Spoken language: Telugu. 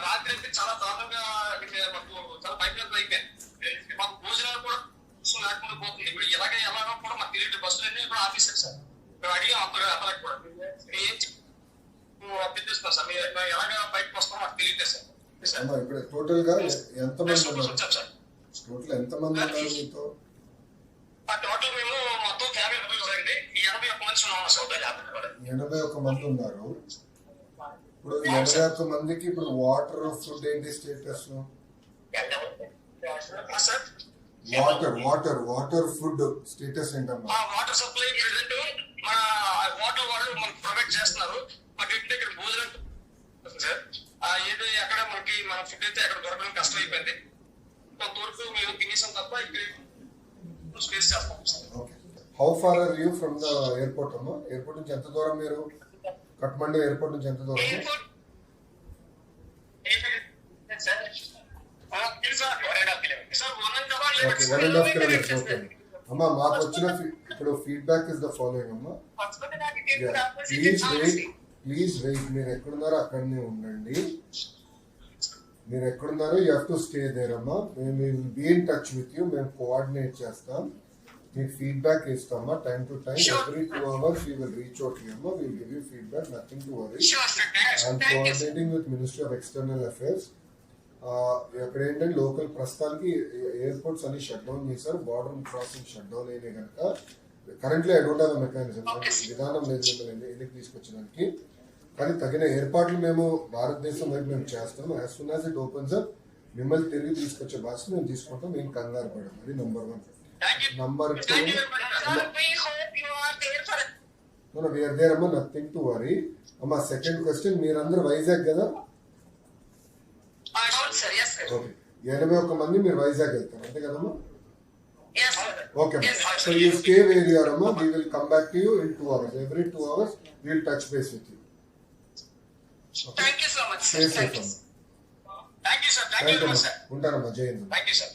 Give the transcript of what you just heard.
రాత్రి అయితే చాలా దారుణంగా మాకు చాలా భయపడత అయిపోయింది. మాకు భోజనాలు కూడా లేకుండా పోతుంది. ఇప్పుడు ఎలాగో కూడా మాకు తెలియదు. బస్సులు అన్ని కూడా ఆఫీసర్ సార్ మేము అడిగాం అతనికి కూడా ఏం అభ్యర్థిస్తున్నాం సార్. మీరు ఎలాగ బయటకు వస్తాం మాకు తెలియదు సార్. ఇప్పుడు టోటల్ గా ఎంతమంది ఉన్నారు మీతో? టోటల్ మేము మొత్తం 81 మంది ఉన్నాం సార్. 81 మంది ఉన్నారు. ఇప్పుడు 81 మందికి ఇప్పుడు వాటర్ ఫుడ్ ఏంటి స్టేటస్? వాటర్ ఫుడ్ స్టేటస్ ఏంటమ్మా? వాటర్ సప్లై ప్రెసెంట్ మన వాటర్ వాళ్ళు మనకు ప్రొవైడ్ చేస్తున్నారు. మాకు ఇంటి దగ్గర భోజనం సార్ ఏదో ఎక్కడ మనకి మన ఫుడ్ అయితే అక్కడ దొరకడం కష్టం అయిపోయింది. కొంతవరకు మేము తినేసాం తప్ప ఇక్కడ స్పేస్ చేస్తాం sir. Okay, how far are you from the airport అమ్మా? ఎయిర్పోర్ట్ నుంచి ఎంత దూరం మీరు? కఠ్మండు ఎయిర్పోర్ట్ నుంచి ఎంత దూరం? Okay, 1.5 kilometres. ఓకే అమ్మా, మాకు వచ్చిన ఇప్పుడు ఫీడ్బ్యాక్ ఇస్ ద ఫాలోయింగ్ అమ్మా. Please wait. మీరు ఎక్కడున్నారో అక్కడనే ఉండండి. మీరు ఎక్కడున్నారో you have to stay there అమ్మా. మేము will be in touch with you. మేము కోఆర్డినేట్ చేస్తాం. మీకు ఫీడ్బ్యాక్ ఇస్తామా time to time. Every 2 hours we will reach out to you అమ్మా. we will give you feedback. Nothing to worry. I'm coordinating with Ministry of External Affairs. అక్కడ ఏంటంటే లోకల్ ప్రస్తుతానికి ఎయిర్పోర్ట్స్ అన్ని షట్ డౌన్ చేశారు. బార్డర్ క్రాసింగ్ షట్ డౌన్ అయినా కనుక currently I don't have mechanism, విధానం లేదు మిమ్మల్ని ఎందుకు తీసుకొచ్చడానికి. కానీ తగిన ఏర్పాట్లు మేము భారతదేశం వైపు మేము చేస్తాం. As soon as it opens up మిమ్మల్ని తిరిగి తీసుకొచ్చే బాధ్యత మేము తీసుకుంటాం. మేము కంగారు పడడం. అది నంబర్ 1. నంబర్ 2, వీఆర్ దేర్ అమ్మా. నథింగ్ టు వరీ అమ్మా. సెకండ్ క్వశ్చన్, మీరందరూ వైజాగ్ కదా? ఓకే, 81 మంది మీరు వైజాగ్ వెళ్తారు అంతే కదమ్మా? Okay, so you stay where you are అమ్మా. We will come back to you in 2 hours. Every 2 hours we will touch base with you. Thank you so much sir. Thank you sir. ఉంటానమ్మా. జై హింద్. Thank you sir.